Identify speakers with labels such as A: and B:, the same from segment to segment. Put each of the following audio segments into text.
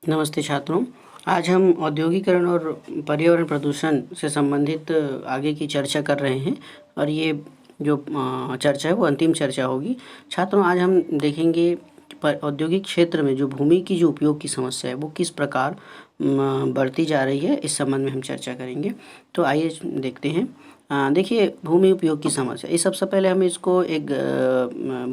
A: नमस्ते छात्रों। आज हम औद्योगिकरण और पर्यावरण प्रदूषण से संबंधित आगे की चर्चा कर रहे हैं और ये जो चर्चा है वो अंतिम चर्चा होगी। छात्रों, आज हम देखेंगे पर औद्योगिक क्षेत्र में जो भूमि की जो उपयोग की समस्या है वो किस प्रकार बढ़ती जा रही है, इस संबंध में हम चर्चा करेंगे। तो आइए देखते हैं। देखिए, भूमि उपयोग की समस्या, इस सबसे पहले हम इसको एक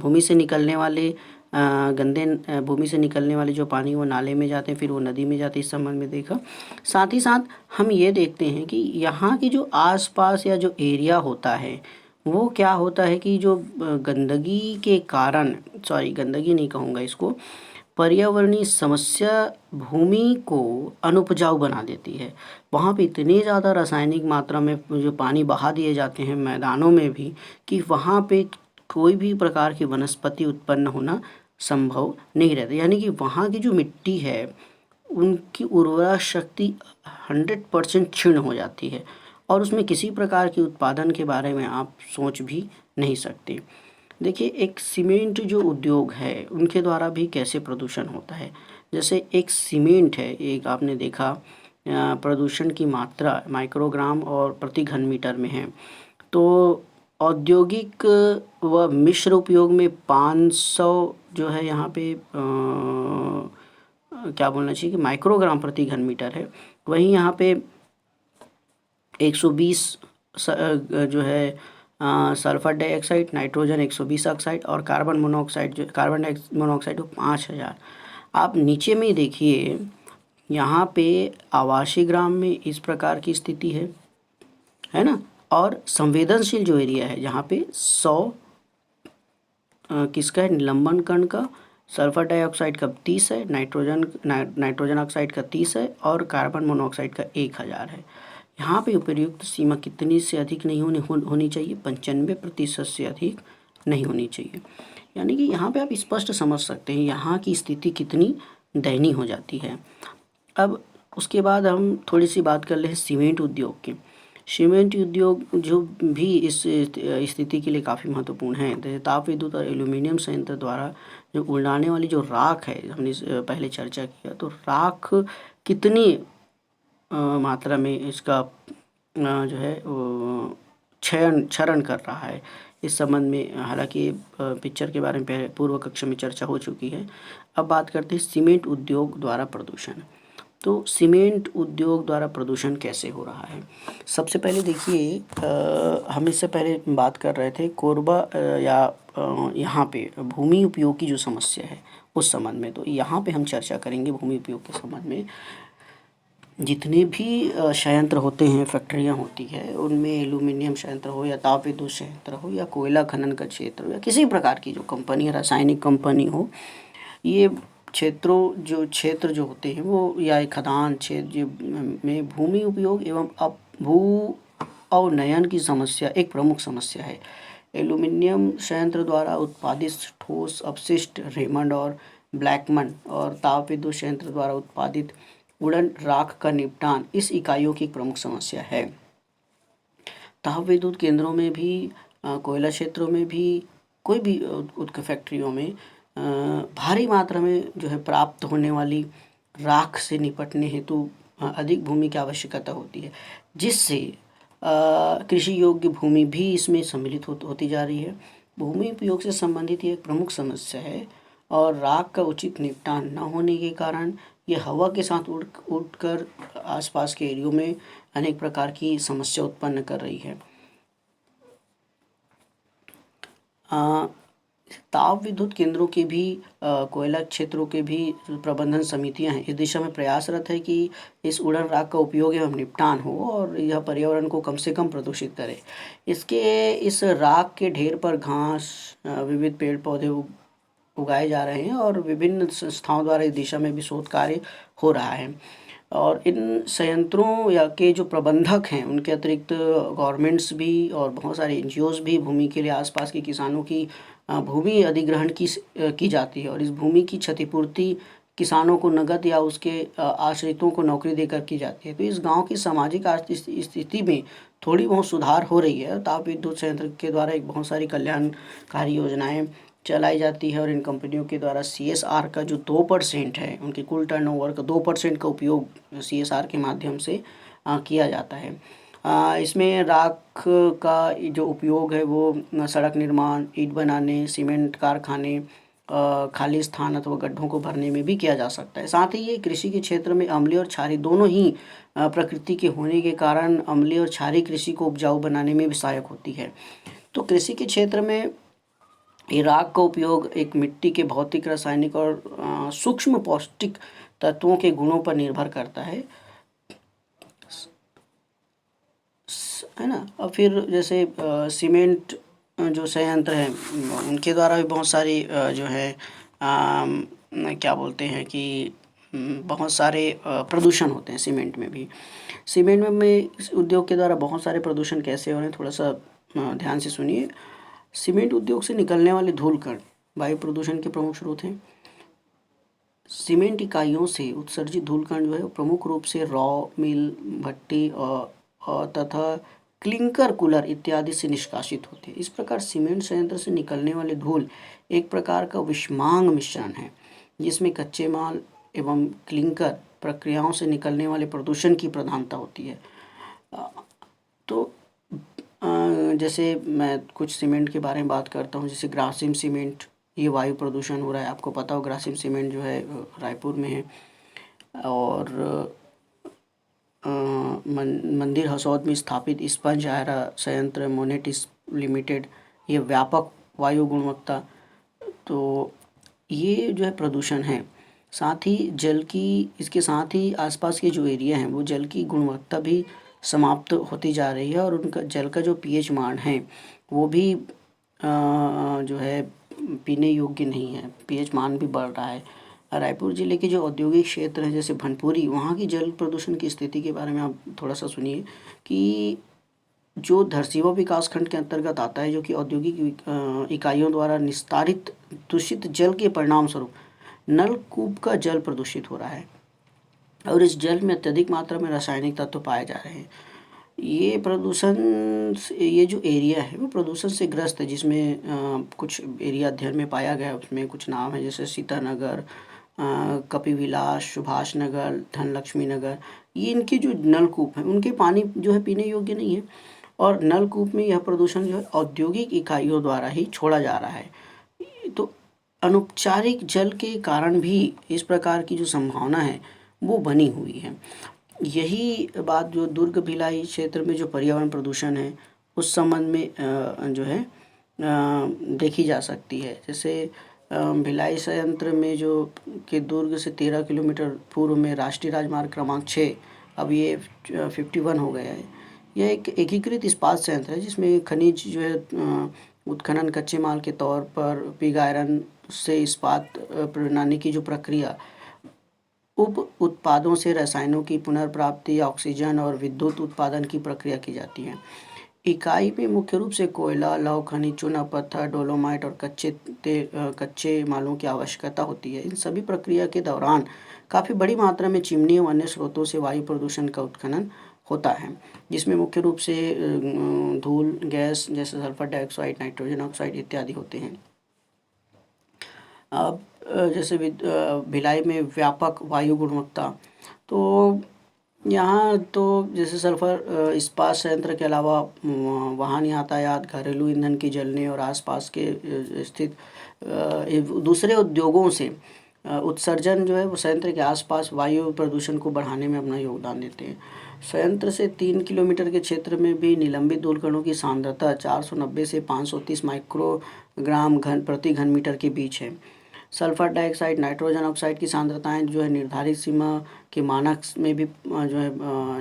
A: भूमि से निकलने वाले गंदे भूमि से निकलने वाले जो पानी वो नाले में जाते हैं, फिर वो नदी में जाते हैं, इस संबंध में देखा। साथ ही साथ हम ये देखते हैं कि यहाँ की जो आसपास या जो एरिया होता है वो क्या होता है कि जो गंदगी के कारण, सॉरी गंदगी नहीं कहूँगा इसको, पर्यावरणीय समस्या भूमि को अनुपजाऊ बना देती है। वहाँ पे इतनी ज़्यादा रासायनिक मात्रा में जो पानी बहा दिए जाते हैं मैदानों में भी, कि वहाँ पे कोई भी प्रकार की वनस्पति उत्पन्न होना संभव नहीं रहता। यानी कि वहाँ की जो मिट्टी है उनकी उर्वरा शक्ति 100% क्षीण हो जाती है और उसमें किसी प्रकार के उत्पादन के बारे में आप सोच भी नहीं सकते। देखिए, एक सीमेंट जो उद्योग है उनके द्वारा भी कैसे प्रदूषण होता है। जैसे एक सीमेंट है, एक आपने देखा प्रदूषण की मात्रा माइक्रोग्राम और प्रति घन मीटर में है। तो औद्योगिक व मिश्र उपयोग में 500 जो है यहाँ पे क्या बोलना चाहिए कि माइक्रोग्राम प्रति घन मीटर है। वहीं यहाँ पे 120 जो है सल्फर डाइऑक्साइड, नाइट्रोजन 120 ऑक्साइड और कार्बन मोनोऑक्साइड 5000। आप नीचे में देखिए, यहाँ पे आवासीय ग्राम में इस प्रकार की स्थिति है ना। और संवेदनशील जो एरिया है जहाँ पे 100 किसका है, निलंबन कण का, सल्फर डाइऑक्साइड का 30 है, नाइट्रोजन ऑक्साइड का 30 है और कार्बन मोनोऑक्साइड का 1000 है। यहाँ पे उपयुक्त सीमा कितनी से अधिक नहीं होनी चाहिए, 95% से अधिक नहीं होनी चाहिए। यानी कि यहाँ पे आप स्पष्ट समझ सकते हैं यहाँ की स्थिति कितनी दयनीय हो जाती है। अब उसके बाद हम थोड़ी सी बात कर ले सीमेंट उद्योग की। सीमेंट उद्योग जो भी इस स्थिति के लिए काफ़ी महत्वपूर्ण है। जैसे ताप विद्युत और एल्यूमिनियम संयंत्र द्वारा जो उड़ाने वाली जो राख है, हमने पहले चर्चा किया, तो राख कितनी मात्रा में इसका जो है क्षरण कर रहा है, इस संबंध में हालांकि पिक्चर के बारे में पहले पूर्व कक्षा में चर्चा हो चुकी है। अब बात करते हैं सीमेंट उद्योग द्वारा प्रदूषण। तो सीमेंट उद्योग द्वारा प्रदूषण कैसे हो रहा है। सबसे पहले देखिए, हम इससे पहले बात कर रहे थे कोरबा या यहाँ पे भूमि उपयोग की जो समस्या है उस संबंध में। तो यहाँ पे हम चर्चा करेंगे भूमि उपयोग के संबंध में। जितने भी संयंत्र होते हैं, फैक्ट्रियाँ होती है, उनमें एल्यूमिनियम संयंत्र हो या ताप विद्युत संयंत्र हो या कोयला खनन का क्षेत्र हो या किसी प्रकार की जो कंपनी है, रासायनिक कंपनी हो, ये क्षेत्र जो होते हैं वो, या खदान क्षेत्र में भूमि उपयोग एवं भू अवनयन की समस्या एक प्रमुख समस्या है। एल्यूमिनियम संयंत्र द्वारा उत्पादित ठोस अपशिष्ट रेमंड और ब्लैकमन और ताप विद्युत संयंत्र द्वारा उत्पादित उड़न राख का निपटान इस इकाइयों की एक प्रमुख समस्या है। ताप विद्युत केंद्रों में भी, कोयला क्षेत्रों में भी, कोई भी फैक्ट्रियों में भारी मात्रा में जो है प्राप्त होने वाली राख से निपटने हेतु अधिक भूमि की आवश्यकता होती है, जिससे कृषि योग्य भूमि भी इसमें सम्मिलित होती जा रही है। भूमि उपयोग से संबंधित ये एक प्रमुख समस्या है और राख का उचित निपटान न होने के कारण ये हवा के साथ उड़कर आसपास के एरियो में अनेक प्रकार की समस्या उत्पन्न कर रही है। ताप विद्युत केंद्रों के भी, कोयला क्षेत्रों के भी प्रबंधन समितियां हैं, इस दिशा में प्रयासरत है कि इस उड़न राख का उपयोग एवं निपटान हो और यह पर्यावरण को कम से कम प्रदूषित करे। इस राख के ढेर पर घास, विविध पेड़ पौधे उगाए जा रहे हैं और विभिन्न संस्थाओं द्वारा इस दिशा में भी शोध कार्य हो रहा है। और इन संयंत्रों या के जो प्रबंधक हैं उनके अतिरिक्त गवर्नमेंट्स भी और बहुत सारे एनजीओज भी भूमि के लिए आसपास के किसानों की भूमि अधिग्रहण की जाती है और इस भूमि की क्षतिपूर्ति किसानों को नगद या उसके आश्रितों को नौकरी देकर की जाती है। तो इस गांव की सामाजिक आर्थिक स्थिति में थोड़ी बहुत सुधार हो रही है। ताप विद्युत संयंत्र के द्वारा एक बहुत सारी कल्याणकारी योजनाएं चलाई जाती है और इन कंपनियों के द्वारा CSR का जो 2% है, उनके कुल टर्नओवर का 2% का उपयोग CSR के माध्यम से किया जाता है। इसमें राख का जो उपयोग है वो सड़क निर्माण, ईंट बनाने, सीमेंट कारखाने, खाली स्थान अथवा गड्ढों को भरने में भी किया जा सकता है। साथ ही ये कृषि के क्षेत्र में अम्लीय और क्षारीय दोनों ही प्रकृति के होने के कारण अम्लीय और क्षारीय कृषि को उपजाऊ बनाने में भी सहायक होती है। तो कृषि के क्षेत्र में ये राख का उपयोग एक मिट्टी के भौतिक, रासायनिक और सूक्ष्म पौष्टिक तत्वों के गुणों पर निर्भर करता है ना। और फिर जैसे सीमेंट जो संयंत्र हैं उनके द्वारा भी बहुत सारी जो है क्या बोलते हैं कि बहुत सारे प्रदूषण होते हैं सीमेंट में भी। सीमेंट में इस उद्योग के द्वारा बहुत सारे प्रदूषण कैसे हो रहे हैं, थोड़ा सा ध्यान से सुनिए। सीमेंट उद्योग से निकलने वाले धूल कण वायु प्रदूषण के प्रमुख स्रोत हैं। सीमेंट इकाइयों से उत्सर्जित धूल कण जो है प्रमुख रूप से रॉ मिल, भट्टी और तथा क्लिंकर कूलर इत्यादि से निष्कासित होते हैं। इस प्रकार सीमेंट संयंत्र से निकलने वाले धूल एक प्रकार का विषमांग मिश्रण है जिसमें कच्चे माल एवं क्लिंकर प्रक्रियाओं से निकलने वाले प्रदूषण की प्रधानता होती है। तो जैसे मैं कुछ सीमेंट के बारे में बात करता हूँ, जैसे ग्रासिम सीमेंट, ये वायु प्रदूषण हो रहा है। आपको पता हो ग्रासिम सीमेंट जो है रायपुर में है। और मंदिर हसौद में स्थापित स्पंज आयरा संयंत्र मोनेटिस लिमिटेड, ये व्यापक वायु गुणवत्ता, तो ये जो है प्रदूषण है। साथ ही जल की, इसके साथ ही आसपास के जो एरिया हैं वो जल की गुणवत्ता भी समाप्त होती जा रही है और उनका जल का जो pH मान है वो भी जो है पीने योग्य नहीं है, pH मान भी बढ़ रहा है। रायपुर जिले के जो औद्योगिक क्षेत्र हैं जैसे भनपुरी, वहाँ की जल प्रदूषण की स्थिति के बारे में आप थोड़ा सा सुनिए कि जो धरसींवा विकास खंड के अंतर्गत आता है, जो कि औद्योगिक इकाइयों द्वारा निस्तारित दूषित जल के परिणाम स्वरूप नलकूप का जल प्रदूषित हो रहा है और इस जल में अत्यधिक मात्रा में रासायनिक तत्व पाए जा रहे हैं। ये प्रदूषण, ये जो एरिया है वो प्रदूषण से ग्रस्त है, जिसमें कुछ एरिया अध्ययन में पाया गया, उसमें कुछ नाम है जैसे सीतानगर, कपिविलास, सुभाष नगर, धनलक्ष्मी नगर। ये इनके जो नलकूप हैं उनके पानी जो है पीने योग्य नहीं है और नलकूप में यह प्रदूषण जो है औद्योगिक इकाइयों द्वारा ही छोड़ा जा रहा है। तो अनौपचारिक जल के कारण भी इस प्रकार की जो संभावना है वो बनी हुई है। यही बात जो दुर्ग भिलाई क्षेत्र में जो पर्यावरण प्रदूषण है उस संबंध में जो है देखी जा सकती है। जैसे भिलाई संयंत्र में जो कि दुर्ग से 13 किलोमीटर पूर्व में राष्ट्रीय राजमार्ग क्रमांक 6, अब ये 51 हो गया है। यह एक एकीकृत इस्पात संयंत्र है जिसमें खनिज जो है उत्खनन, कच्चे माल के तौर पर पिग आयरन से इस्पात बनाने की जो प्रक्रिया, उप उत्पादों से रसायनों की पुनर्प्राप्ति, ऑक्सीजन और विद्युत उत्पादन की प्रक्रिया की जाती है। इकाई में मुख्य रूप से कोयला, लौह खनिज, चूना पत्थर, डोलोमाइट और कच्चे मालों की आवश्यकता होती है। इन सभी प्रक्रिया के दौरान काफ़ी बड़ी मात्रा में चिमनी और अन्य स्रोतों से वायु प्रदूषण का उत्खनन होता है, जिसमें मुख्य रूप से धूल गैस जैसे सल्फर डाइऑक्साइड, नाइट्रोजन ऑक्साइड इत्यादि होते हैं। अब जैसे भिलाई में व्यापक वायु गुणवत्ता, तो यहाँ तो जैसे सल्फर इस्पात संयंत्र के अलावा वाहन यातायात, घरेलू ईंधन के जलने और आसपास के स्थित दूसरे उद्योगों से उत्सर्जन जो है वो संयंत्र के आसपास वायु प्रदूषण को बढ़ाने में अपना योगदान देते हैं। संयंत्र से 3 किलोमीटर के क्षेत्र में भी निलंबित धूल कणों की सांद्रता 490 से 530 माइक्रोग्राम प्रति घन मीटर के बीच है। सल्फर डाइऑक्साइड, नाइट्रोजन ऑक्साइड की सांद्रताएं जो है निर्धारित सीमा के मानक में भी जो है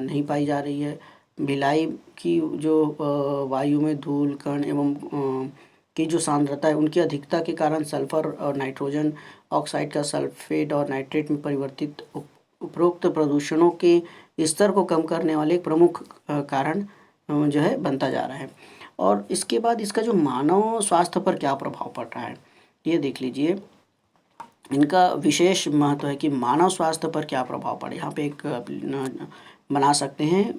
A: नहीं पाई जा रही है। भिलाई की जो वायु में धूल कण एवं की जो सांद्रता है उनकी अधिकता के कारण सल्फर और नाइट्रोजन ऑक्साइड का सल्फेट और नाइट्रेट में परिवर्तित उपरोक्त प्रदूषणों के स्तर को कम करने वाले एक प्रमुख कारण जो है बनता जा रहा है। और इसके बाद इसका जो मानव स्वास्थ्य पर क्या प्रभाव पड़ रहा है ये देख लीजिए। इनका विशेष महत्व है कि मानव स्वास्थ्य पर क्या प्रभाव पड़े। यहाँ पे एक बना सकते हैं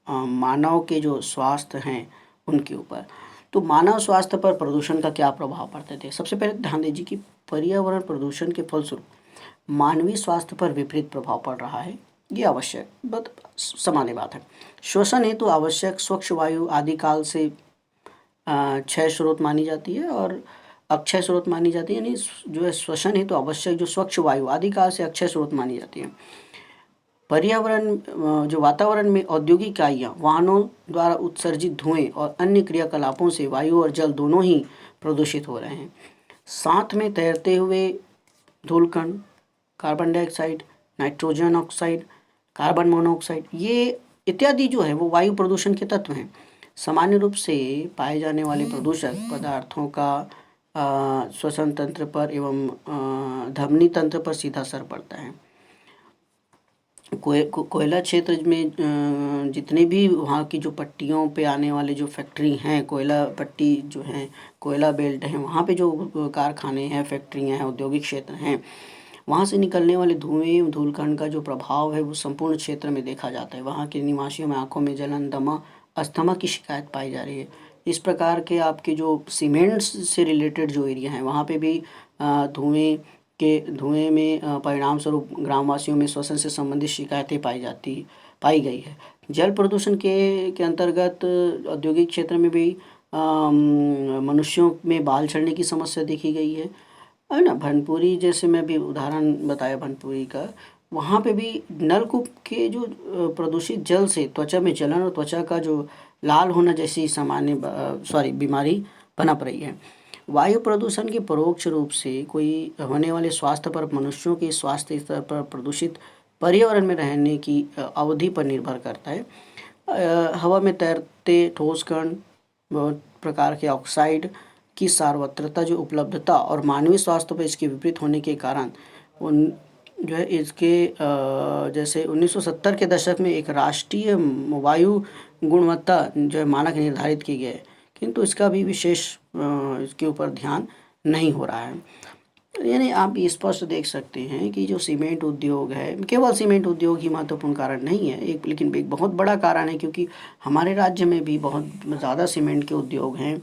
A: मानव के जो स्वास्थ्य हैं उनके ऊपर। तो मानव स्वास्थ्य पर प्रदूषण का क्या प्रभाव पड़ता है? सबसे पहले ध्यान दीजिए कि पर्यावरण प्रदूषण के फलस्वरूप मानवीय स्वास्थ्य पर विपरीत प्रभाव पड़ रहा है। ये आवश्यक बहुत सामान्य बात है। श्वसन हेतु आवश्यक स्वच्छ वायु आदि काल से क्षय स्रोत मानी जाती है और अक्षय स्रोत मानी जाती है, यानी जो है श्वसन हेतु आवश्यक जो स्वच्छ वायु आदि काल से अक्षय स्रोत मानी जाती है। पर्यावरण जो वातावरण में औद्योगिक इकाइयाँ, वाहनों द्वारा उत्सर्जित धुएं और अन्य क्रियाकलापों से वायु और जल दोनों ही प्रदूषित हो रहे हैं। साथ में तैरते हुए धूलकण, carbon dioxide, nitrogen oxide, carbon monoxide, ये इत्यादि जो है वो वायु प्रदूषण के तत्व हैं। सामान्य रूप से पाए जाने वाले प्रदूषक पदार्थों का श्वसन तंत्र पर एवं धमनी तंत्र पर सीधा असर पड़ता है। कोयला क्षेत्र में जितने भी वहाँ की जो पट्टियों पे आने वाले जो फैक्ट्री हैं, कोयला पट्टी जो हैं, कोयला बेल्ट हैं, वहाँ पे जो कारखाने हैं, फैक्ट्रियाँ हैं, औद्योगिक क्षेत्र हैं, वहाँ से निकलने वाले धुएं धूलकण का जो प्रभाव है वो संपूर्ण क्षेत्र में देखा जाता है। वहाँ के निवासियों में आँखों में जलन, दमा, अस्थमा की शिकायत पाई जा रही है। इस प्रकार के आपके जो सीमेंट्स से रिलेटेड जो एरिया हैं वहाँ पे भी धुएं में परिणाम स्वरूप ग्रामवासियों में श्वसन से संबंधित शिकायतें पाई गई है। जल प्रदूषण के अंतर्गत औद्योगिक क्षेत्र में भी मनुष्यों में बाल झड़ने की समस्या देखी गई है ना। भनपुरी जैसे मैं भी उदाहरण बताया भनपुरी का, वहाँ पे भी नलकूप के जो प्रदूषित जल से त्वचा में जलन और त्वचा का जो लाल होना जैसी बीमारी पनप रही है। वायु प्रदूषण के परोक्ष रूप से कोई होने वाले स्वास्थ्य पर मनुष्यों के स्वास्थ्य स्तर पर प्रदूषित पर्यावरण में रहने की अवधि पर निर्भर करता है। हवा में तैरते ठोस कण, बहुत प्रकार के ऑक्साइड की सार्वत्रता जो उपलब्धता और मानवीय स्वास्थ्य पर इसके विपरीत होने के कारण उन जो है इसके जैसे 1970 के दशक में एक राष्ट्रीय वायु गुणवत्ता जो है मानक निर्धारित किए गए, किंतु इसका भी विशेष इसके ऊपर ध्यान नहीं हो रहा है। यानी आप स्पष्ट देख सकते हैं कि जो सीमेंट उद्योग है, केवल सीमेंट उद्योग ही महत्वपूर्ण कारण नहीं है लेकिन एक बहुत बड़ा कारण है, क्योंकि हमारे राज्य में भी बहुत ज़्यादा सीमेंट के उद्योग हैं।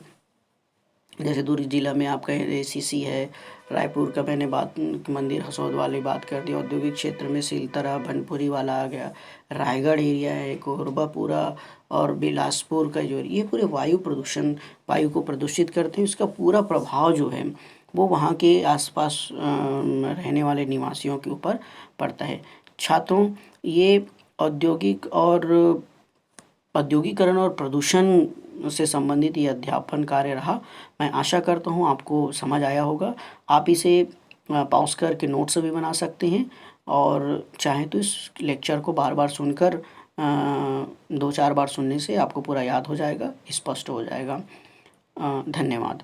A: जैसे दुर्ग जिला में आपका ACC है, रायपुर का मैंने मंदिर हसौद वाली बात कर दी, औद्योगिक क्षेत्र में सिलतरा भनपुरी वाला आ गया, रायगढ़ एरिया है, कोरबा पूरा और बिलासपुर का जो ये पूरे वायु को प्रदूषित करते हैं। इसका पूरा प्रभाव जो है वो वहाँ के आसपास रहने वाले निवासियों के ऊपर पड़ता है। छात्रों, ये औद्योगिकरण और प्रदूषण से संबंधित ये अध्यापन कार्य रहा। मैं आशा करता हूँ आपको समझ आया होगा। आप इसे पॉज करके नोट्स भी बना सकते हैं और चाहें तो इस लेक्चर को बार बार सुनकर 2-4 बार सुनने से आपको पूरा याद हो जाएगा, स्पष्ट हो जाएगा। धन्यवाद।